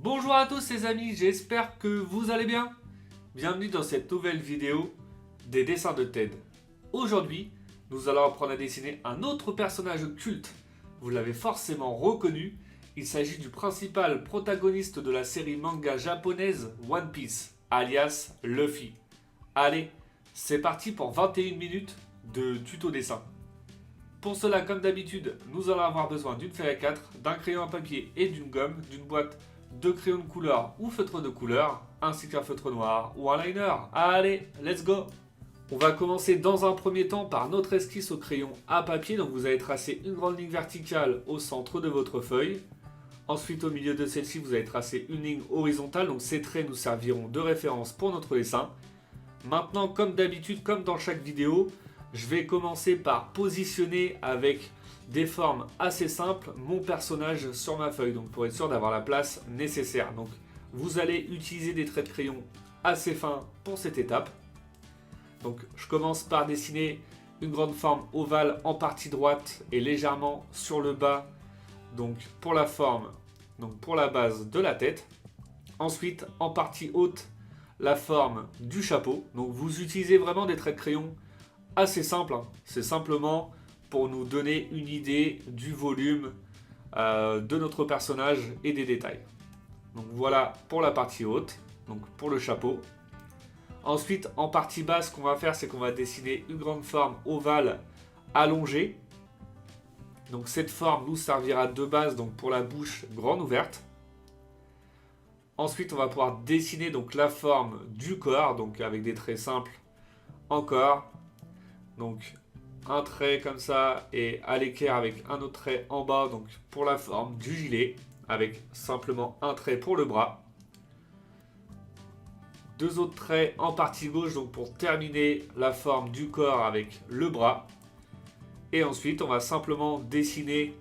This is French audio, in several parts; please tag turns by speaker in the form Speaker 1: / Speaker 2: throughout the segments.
Speaker 1: Bonjour à tous les amis, j'espère que vous allez bien. Bienvenue dans cette nouvelle vidéo des dessins de Ted. Aujourd'hui, nous allons apprendre à dessiner un autre personnage culte. Vous l'avez forcément reconnu, il s'agit du principal protagoniste de la série manga japonaise One Piece, alias Luffy. Allez, c'est parti pour 21 minutes de tuto dessin. Pour cela, comme d'habitude, nous allons avoir besoin d'une feuille A4, d'un crayon à papier et d'une gomme, d'une boîte de crayons de couleur ou feutre de couleur, ainsi qu'un feutre noir ou un liner. Allez, let's go! On va commencer dans un premier temps par notre esquisse au crayon à papier. Donc vous allez tracer une grande ligne verticale au centre de votre feuille. Ensuite, au milieu de celle-ci, vous allez tracer une ligne horizontale. Donc ces traits nous serviront de référence pour notre dessin. Maintenant, comme d'habitude, comme dans chaque vidéo, je vais commencer par positionner avec des formes assez simples mon personnage sur ma feuille, donc pour être sûr d'avoir la place nécessaire. Donc vous allez utiliser des traits de crayon assez fins pour cette étape. Donc je commence par dessiner une grande forme ovale en partie droite et légèrement sur le bas, donc pour la forme, donc pour la base de la tête. Ensuite, en partie haute, la forme du chapeau. Donc vous utilisez vraiment des traits de crayon assez simples, hein. C'est simplement pour nous donner une idée du volume de notre personnage et des détails. Donc voilà pour la partie haute, donc pour le chapeau. Ensuite, en partie basse, ce qu'on va faire, c'est qu'on va dessiner une grande forme ovale allongée. Donc cette forme nous servira de base donc pour la bouche grande ouverte. Ensuite, on va pouvoir dessiner donc la forme du corps, donc avec des traits simples encore. Donc un trait comme ça et à l'équerre avec un autre trait en bas, donc pour la forme du gilet, avec simplement un trait pour le bras. Deux autres traits en partie gauche, donc pour terminer la forme du corps avec le bras. Et ensuite, on va simplement dessiner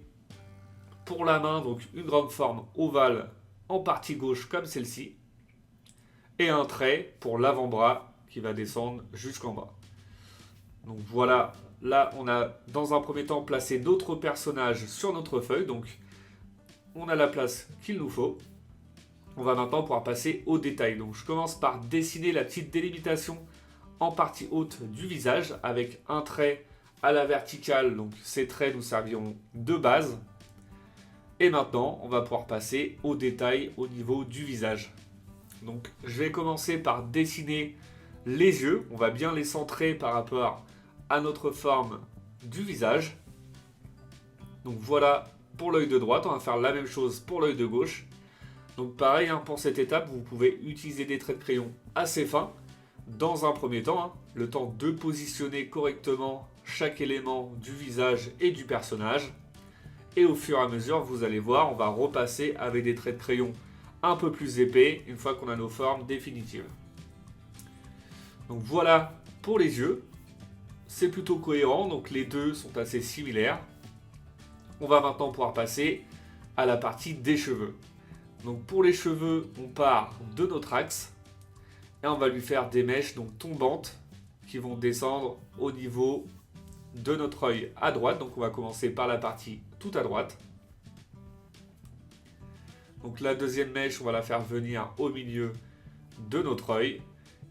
Speaker 1: pour la main, donc une grande forme ovale en partie gauche comme celle-ci. Et un trait pour l'avant-bras qui va descendre jusqu'en bas. Donc voilà. Là, on a dans un premier temps placé notre personnage sur notre feuille. Donc, on a la place qu'il nous faut. On va maintenant pouvoir passer au détail. Donc, je commence par dessiner la petite délimitation en partie haute du visage avec un trait à la verticale. Donc, ces traits nous serviront de base. Et maintenant, on va pouvoir passer au détail au niveau du visage. Donc, je vais commencer par dessiner les yeux. On va bien les centrer par rapport à notre forme du visage. Donc voilà pour l'œil de droite, on va faire la même chose pour l'œil de gauche. Donc pareil, hein, pour cette étape, vous pouvez utiliser des traits de crayon assez fins. Dans un premier temps, hein, le temps de positionner correctement chaque élément du visage et du personnage. Et au fur et à mesure, vous allez voir, on va repasser avec des traits de crayon un peu plus épais une fois qu'on a nos formes définitives. Donc voilà pour les yeux. C'est plutôt cohérent, donc les deux sont assez similaires. On va maintenant pouvoir passer à la partie des cheveux. Donc pour les cheveux, on part de notre axe et on va lui faire des mèches donc tombantes qui vont descendre au niveau de notre œil à droite. Donc on va commencer par la partie tout à droite. Donc la deuxième mèche, on va la faire venir au milieu de notre œil.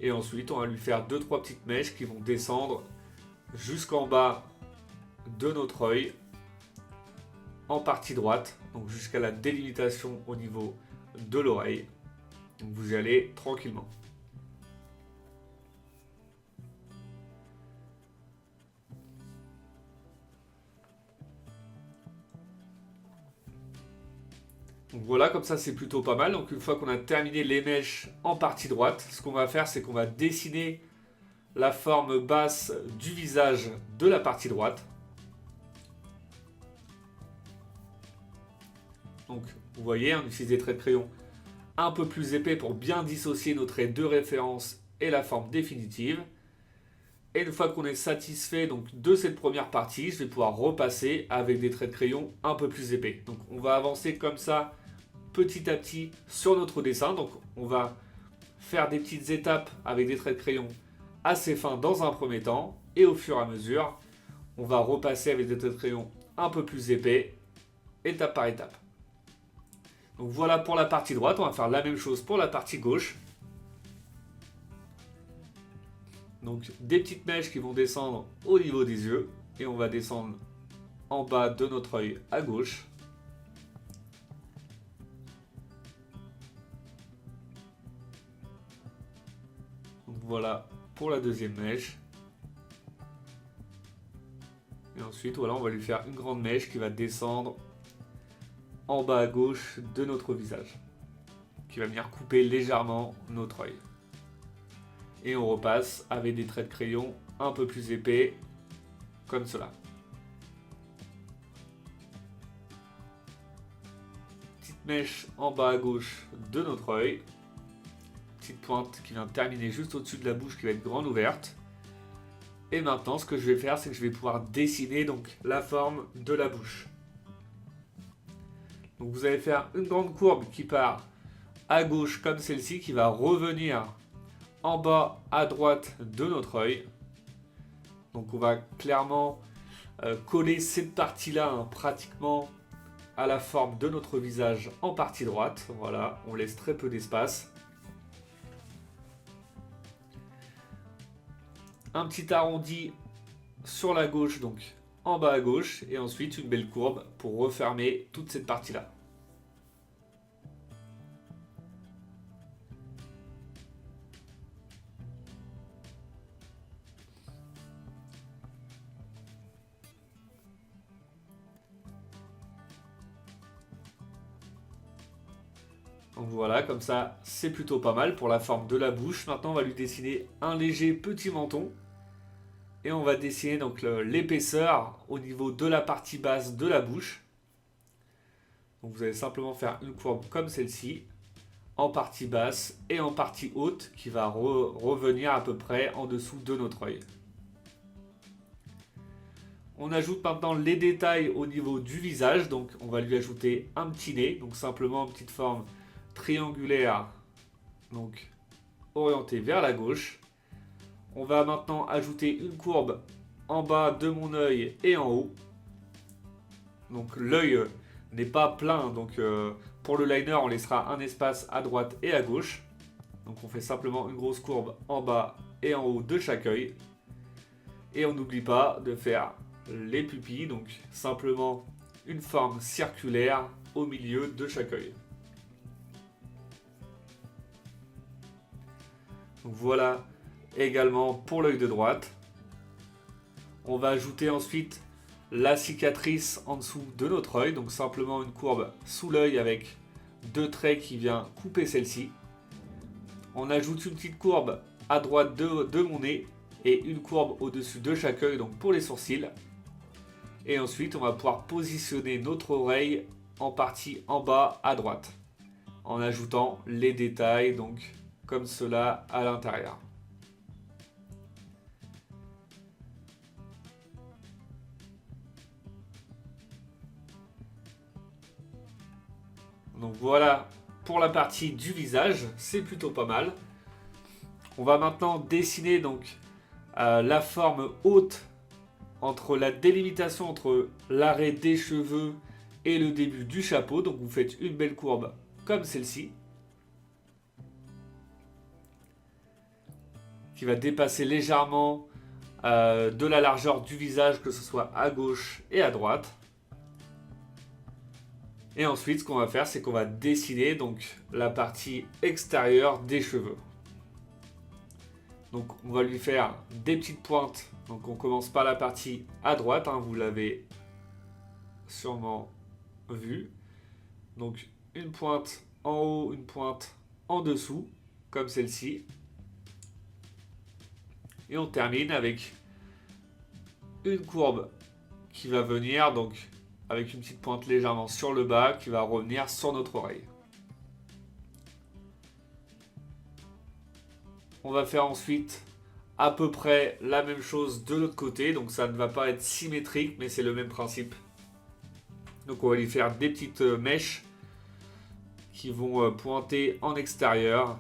Speaker 1: Et ensuite, on va lui faire 2-3 petites mèches qui vont descendre jusqu'en bas de notre œil en partie droite, donc jusqu'à la délimitation au niveau de l'oreille. Donc vous y allez tranquillement. Donc voilà, comme ça c'est plutôt pas mal. Donc une fois qu'on a terminé les mèches en partie droite, ce qu'on va faire, c'est qu'on va dessiner la forme basse du visage de la partie droite. Donc vous voyez, on utilise des traits de crayon un peu plus épais pour bien dissocier nos traits de référence et la forme définitive. Et une fois qu'on est satisfait donc, de cette première partie, je vais pouvoir repasser avec des traits de crayon un peu plus épais. Donc on va avancer comme ça petit à petit sur notre dessin. Donc on va faire des petites étapes avec des traits de crayon assez fin dans un premier temps et au fur et à mesure on va repasser avec des traits de crayon un peu plus épais étape par étape. Donc voilà pour la partie droite, on va faire la même chose pour la partie gauche. Donc des petites mèches qui vont descendre au niveau des yeux et on va descendre en bas de notre œil à gauche. Donc voilà pour la deuxième mèche. Et ensuite, voilà, on va lui faire une grande mèche qui va descendre en bas à gauche de notre visage, qui va venir couper légèrement notre œil. Et on repasse avec des traits de crayon un peu plus épais, comme cela. Petite mèche en bas à gauche de notre œil. Petite pointe qui vient terminer juste au-dessus de la bouche qui va être grande ouverte. Et maintenant, ce que je vais faire, c'est que je vais pouvoir dessiner donc la forme de la bouche. Donc vous allez faire une grande courbe qui part à gauche comme celle-ci, qui va revenir en bas à droite de notre œil. Donc on va clairement coller cette partie-là pratiquement à la forme de notre visage en partie droite. Voilà, on laisse très peu d'espace. Un petit arrondi sur la gauche, donc en bas à gauche, et ensuite une belle courbe pour refermer toute cette partie-là. Donc voilà, comme ça, c'est plutôt pas mal pour la forme de la bouche. Maintenant, on va lui dessiner un léger petit menton. Et on va dessiner donc l'épaisseur au niveau de la partie basse de la bouche. Donc vous allez simplement faire une courbe comme celle-ci, en partie basse et en partie haute, qui va revenir à peu près en dessous de notre œil. On ajoute maintenant les détails au niveau du visage. Donc on va lui ajouter un petit nez, donc simplement une petite forme triangulaire, donc orientée vers la gauche. On va maintenant ajouter une courbe en bas de mon œil et en haut. Donc l'œil n'est pas plein, donc pour le liner on laissera un espace à droite et à gauche. Donc on fait simplement une grosse courbe en bas et en haut de chaque œil. Et on n'oublie pas de faire les pupilles, donc simplement une forme circulaire au milieu de chaque œil. Donc voilà également pour l'œil de droite. On va ajouter ensuite la cicatrice en dessous de notre œil, donc simplement une courbe sous l'œil avec deux traits qui vient couper celle-ci. On ajoute une petite courbe à droite de mon nez et une courbe au-dessus de chaque œil, donc pour les sourcils. Et ensuite, on va pouvoir positionner notre oreille en partie en bas à droite, en ajoutant les détails, donc comme cela à l'intérieur. Donc voilà pour la partie du visage, c'est plutôt pas mal. On va maintenant dessiner donc la forme haute entre la délimitation entre l'arrêt des cheveux et le début du chapeau. Donc vous faites une belle courbe comme celle-ci, qui va dépasser légèrement de la largeur du visage, que ce soit à gauche et à droite. Et ensuite, ce qu'on va faire, c'est qu'on va dessiner donc la partie extérieure des cheveux. Donc on va lui faire des petites pointes. Donc on commence par la partie à droite, vous l'avez sûrement vu. Donc une pointe en haut, une pointe en dessous, comme celle-ci. Et on termine avec une courbe qui va venir, donc avec une petite pointe légèrement sur le bas, qui va revenir sur notre oreille. On va faire ensuite à peu près la même chose de l'autre côté, donc ça ne va pas être symétrique, mais c'est le même principe. Donc on va lui faire des petites mèches qui vont pointer en extérieur.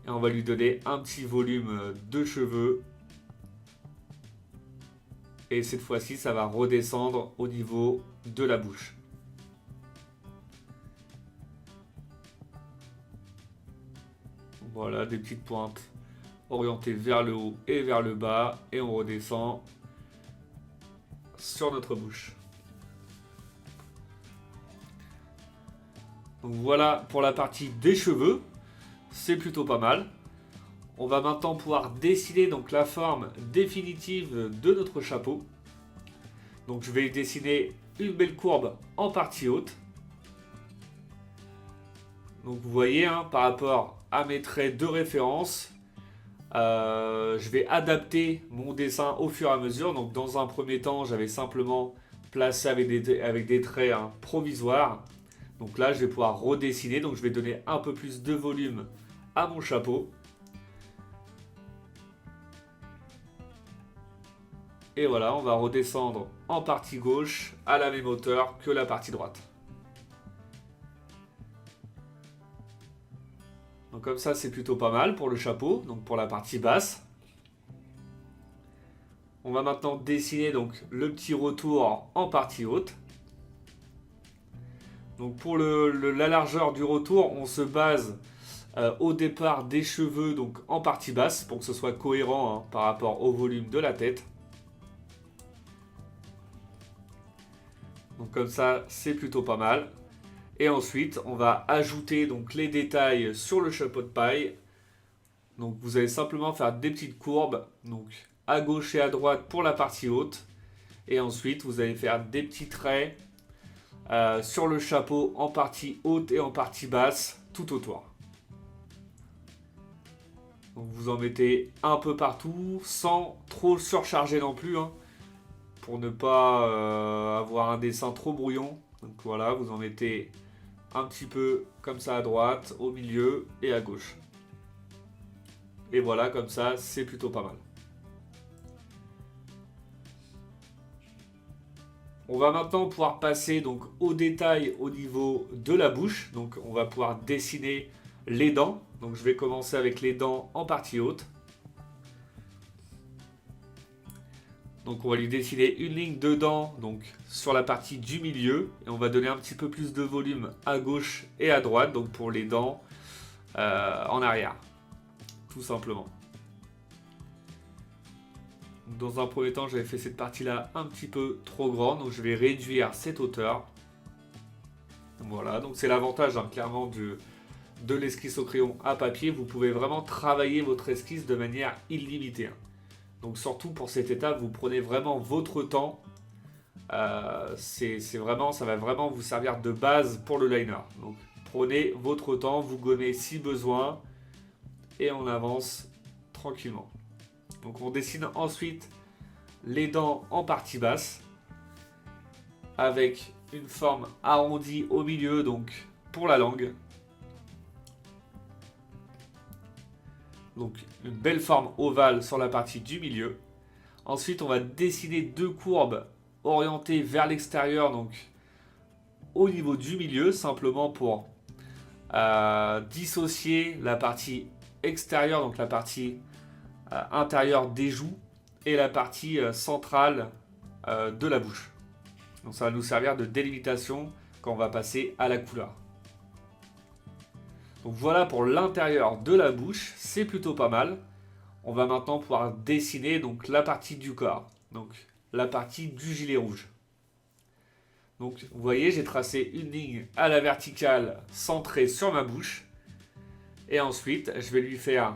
Speaker 1: Et on va lui donner un petit volume de cheveux. Et cette fois-ci, ça va redescendre au niveau de la bouche. Voilà, des petites pointes orientées vers le haut et vers le bas. Et on redescend sur notre bouche. Donc voilà pour la partie des cheveux. C'est plutôt pas mal. On va maintenant pouvoir dessiner donc la forme définitive de notre chapeau. Donc je vais dessiner une belle courbe en partie haute. Donc vous voyez, hein, par rapport à mes traits de référence, je vais adapter mon dessin au fur et à mesure. Donc dans un premier temps, j'avais simplement placé avec des traits, hein, provisoires. Donc là, je vais pouvoir redessiner. Donc je vais donner un peu plus de volume à mon chapeau. Et voilà, on va redescendre en partie gauche à la même hauteur que la partie droite. Donc comme ça, c'est plutôt pas mal pour le chapeau, donc pour la partie basse. On va maintenant dessiner donc le petit retour en partie haute. Donc pour la largeur du retour, on se base au départ des cheveux donc en partie basse pour que ce soit cohérent, hein, par rapport au volume de la tête. Donc comme ça, c'est plutôt pas mal. Et ensuite, on va ajouter donc les détails sur le chapeau de paille. Donc vous allez simplement faire des petites courbes, donc à gauche et à droite pour la partie haute. Et ensuite, vous allez faire des petits traits sur le chapeau en partie haute et en partie basse tout autour. Donc vous en mettez un peu partout sans trop surcharger non plus, hein, pour ne pas avoir un dessin trop brouillon. Donc voilà, vous en mettez un petit peu comme ça à droite, au milieu et à gauche. Et voilà, comme ça, c'est plutôt pas mal. On va maintenant pouvoir passer donc au détail au niveau de la bouche. Donc on va pouvoir dessiner les dents. Donc je vais commencer avec les dents en partie haute. Donc on va lui dessiner une ligne de dents donc sur la partie du milieu. Et on va donner un petit peu plus de volume à gauche et à droite, donc pour les dents en arrière. Tout simplement. Dans un premier temps, j'avais fait cette partie-là un petit peu trop grande, donc je vais réduire cette hauteur. Voilà, donc c'est l'avantage, hein, clairement de l'esquisse au crayon à papier. Vous pouvez vraiment travailler votre esquisse de manière illimitée, hein. Donc surtout pour cette étape, vous prenez vraiment votre temps. Ça va vraiment vous servir de base pour le liner. Donc prenez votre temps, vous gommez si besoin et on avance tranquillement. Donc on dessine ensuite les dents en partie basse avec une forme arrondie au milieu, donc pour la langue. Donc une belle forme ovale sur la partie du milieu. Ensuite, on va dessiner deux courbes orientées vers l'extérieur, donc au niveau du milieu, simplement pour dissocier la partie extérieure, donc la partie intérieure des joues, et la partie centrale de la bouche. Donc ça va nous servir de délimitation quand on va passer à la couleur. Donc voilà pour l'intérieur de la bouche, c'est plutôt pas mal. On va maintenant pouvoir dessiner donc la partie du corps, donc la partie du gilet rouge. Donc vous voyez, j'ai tracé une ligne à la verticale centrée sur ma bouche. Et ensuite, je vais lui faire,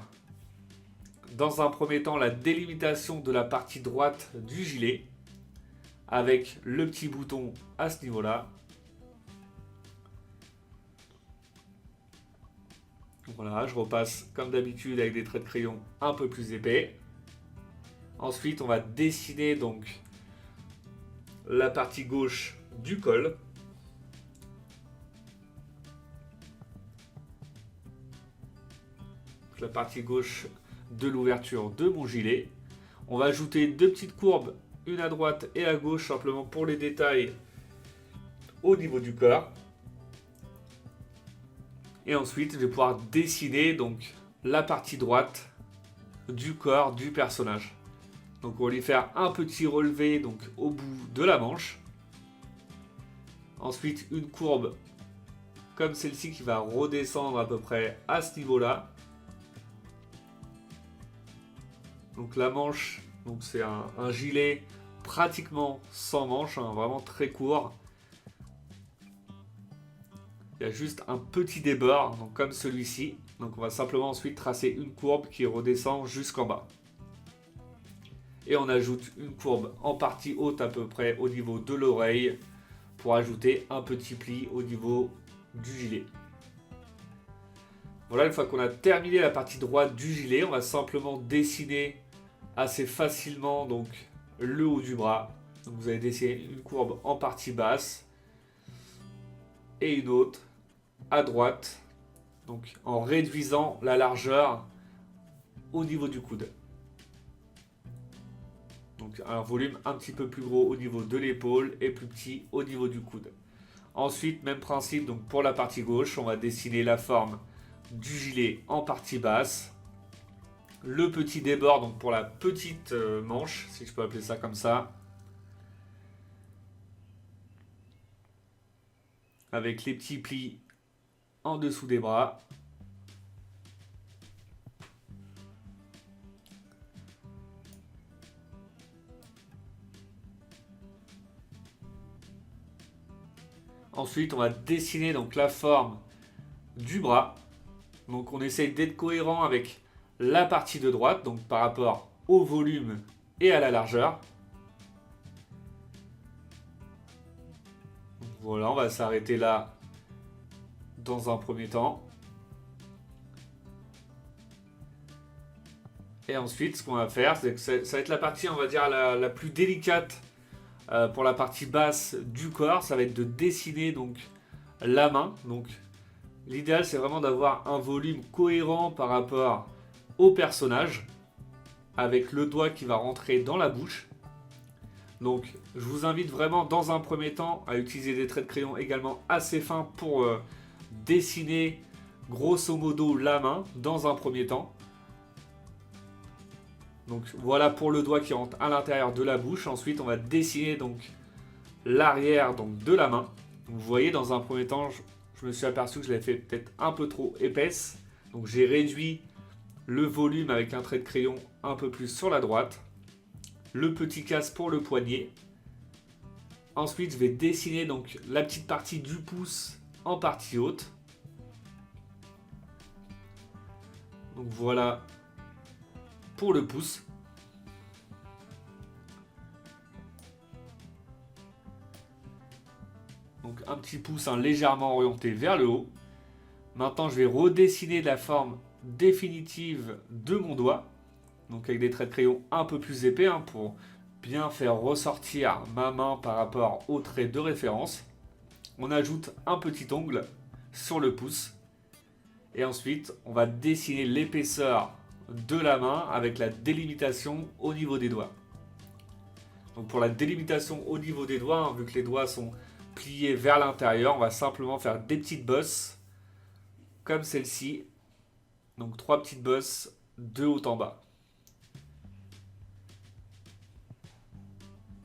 Speaker 1: dans un premier temps, la délimitation de la partie droite du gilet, avec le petit bouton à ce niveau-là. Voilà, je repasse comme d'habitude avec des traits de crayon un peu plus épais. Ensuite, on va dessiner donc la partie gauche du col. La partie gauche de l'ouverture de mon gilet. On va ajouter deux petites courbes, une à droite et à gauche, simplement pour les détails au niveau du corps. Et ensuite, je vais pouvoir dessiner donc la partie droite du corps du personnage. Donc on va lui faire un petit relevé donc au bout de la manche. Ensuite, une courbe comme celle-ci qui va redescendre à peu près à ce niveau-là. Donc la manche, donc c'est un gilet pratiquement sans manche, hein, vraiment très court. Il y a juste un petit débord, donc comme celui-ci. Donc on va simplement ensuite tracer une courbe qui redescend jusqu'en bas. Et on ajoute une courbe en partie haute à peu près au niveau de l'oreille pour ajouter un petit pli au niveau du gilet. Voilà, une fois qu'on a terminé la partie droite du gilet, on va simplement dessiner assez facilement donc le haut du bras. Donc vous allez dessiner une courbe en partie basse et une autre à droite, donc en réduisant la largeur au niveau du coude. Donc un volume un petit peu plus gros au niveau de l'épaule et plus petit au niveau du coude. Ensuite, même principe, donc pour la partie gauche, on va dessiner la forme du gilet en partie basse. Le petit débord, donc pour la petite manche, si je peux appeler ça comme ça. Avec les petits plis en dessous des bras. Ensuite, on va dessiner donc la forme du bras. Donc on essaye d'être cohérent avec la partie de droite, donc par rapport au volume et à la largeur. Voilà, on va s'arrêter là dans un premier temps. Et ensuite, ce qu'on va faire, c'est que ça va être la partie, on va dire, la plus délicate pour la partie basse du corps. Ça va être de dessiner donc la main. Donc l'idéal, c'est vraiment d'avoir un volume cohérent par rapport au personnage, avec le doigt qui va rentrer dans la bouche. Donc je vous invite vraiment dans un premier temps à utiliser des traits de crayon également assez fins pour dessiner grosso modo la main dans un premier temps. Donc voilà pour le doigt qui rentre à l'intérieur de la bouche. Ensuite on va dessiner donc l'arrière donc de la main. Donc, vous voyez, dans un premier temps je me suis aperçu que je l'avais fait peut-être un peu trop épaisse. Donc j'ai réduit le volume avec un trait de crayon un peu plus sur la droite. Le petit casse pour le poignet. Ensuite, je vais dessiner donc la petite partie du pouce en partie haute. Donc voilà pour le pouce. Donc un petit pouce légèrement orienté vers le haut. Maintenant, je vais redessiner la forme définitive de mon doigt. Donc avec des traits de crayon un peu plus épais pour bien faire ressortir ma main par rapport aux traits de référence. On ajoute un petit ongle sur le pouce. Et ensuite, on va dessiner l'épaisseur de la main avec la délimitation au niveau des doigts. Donc pour la délimitation au niveau des doigts, vu que les doigts sont pliés vers l'intérieur, on va simplement faire des petites bosses comme celle-ci. Donc 3 petites bosses de haut en bas.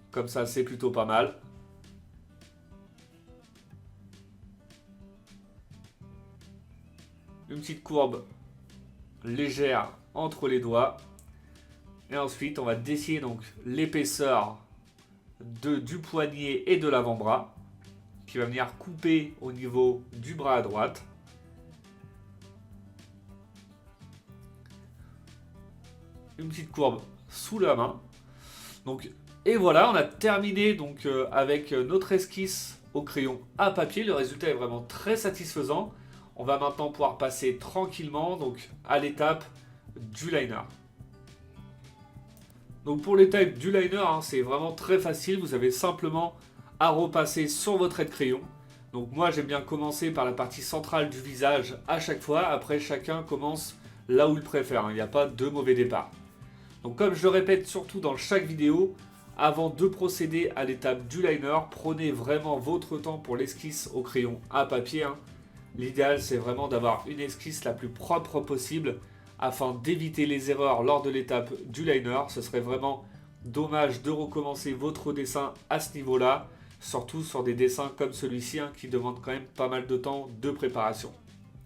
Speaker 1: Comme ça, c'est plutôt pas mal. Une petite courbe légère entre les doigts. Et ensuite, on va dessiner donc l'épaisseur du poignet et de l'avant-bras, qui va venir couper au niveau du bras à droite. Une petite courbe sous la main. Donc, et voilà, on a terminé donc avec notre esquisse au crayon à papier. Le résultat est vraiment très satisfaisant. On va maintenant pouvoir passer tranquillement donc à l'étape du liner. Donc pour l'étape du liner, c'est vraiment très facile. Vous avez simplement à repasser sur votre trait de crayon. Donc moi j'aime bien commencer par la partie centrale du visage à chaque fois. Après chacun commence là où il préfère. Il n'y a pas de mauvais départ. Donc comme je le répète surtout dans chaque vidéo, avant de procéder à l'étape du liner, prenez vraiment votre temps pour l'esquisse au crayon à papier. L'idéal, c'est vraiment d'avoir une esquisse la plus propre possible afin d'éviter les erreurs lors de l'étape du liner. Ce serait vraiment dommage de recommencer votre dessin à ce niveau-là, surtout sur des dessins comme celui-ci qui demandent quand même pas mal de temps de préparation.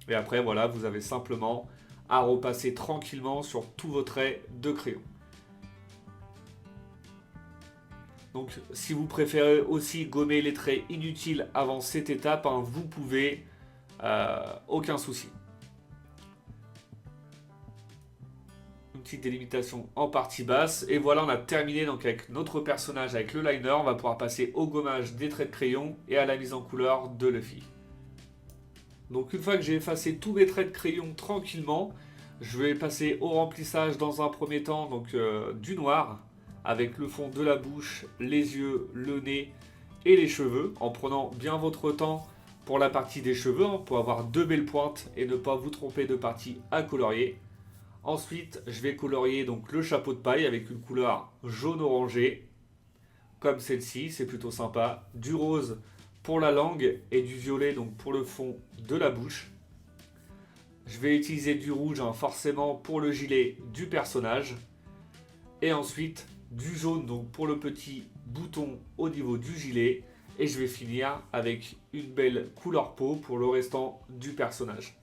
Speaker 1: Et après, voilà, vous avez simplement à repasser tranquillement sur tous vos traits de crayon. Donc si vous préférez aussi gommer les traits inutiles avant cette étape, hein, vous pouvez, aucun souci. Une petite délimitation en partie basse. Et voilà, on a terminé donc avec notre personnage avec le liner. On va pouvoir passer au gommage des traits de crayon et à la mise en couleur de Luffy. Donc une fois que j'ai effacé tous mes traits de crayon tranquillement, je vais passer au remplissage dans un premier temps donc, du noir, avec le fond de la bouche, les yeux, le nez et les cheveux, en prenant bien votre temps pour la partie des cheveux, hein, pour avoir de belles pointes et ne pas vous tromper de partie à colorier. Ensuite, je vais colorier donc le chapeau de paille avec une couleur jaune orangé, comme celle-ci, c'est plutôt sympa. Du rose pour la langue et du violet donc pour le fond de la bouche. Je vais utiliser du rouge, hein, forcément pour le gilet du personnage. Et ensuite du jaune donc pour le petit bouton au niveau du gilet. Et je vais finir avec une belle couleur peau pour le restant du personnage.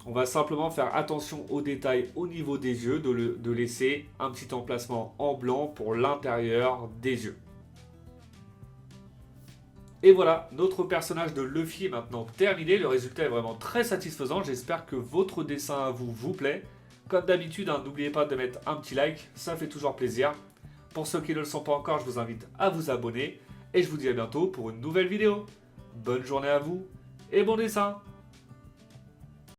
Speaker 1: On va simplement faire attention aux détails au niveau des yeux, de laisser un petit emplacement en blanc pour l'intérieur des yeux. Et voilà, notre personnage de Luffy est maintenant terminé. Le résultat est vraiment très satisfaisant. J'espère que votre dessin à vous plaît. Comme d'habitude, hein, n'oubliez pas de mettre un petit like, ça fait toujours plaisir. Pour ceux qui ne le sont pas encore, je vous invite à vous abonner. Et je vous dis à bientôt pour une nouvelle vidéo. Bonne journée à vous et bon dessin!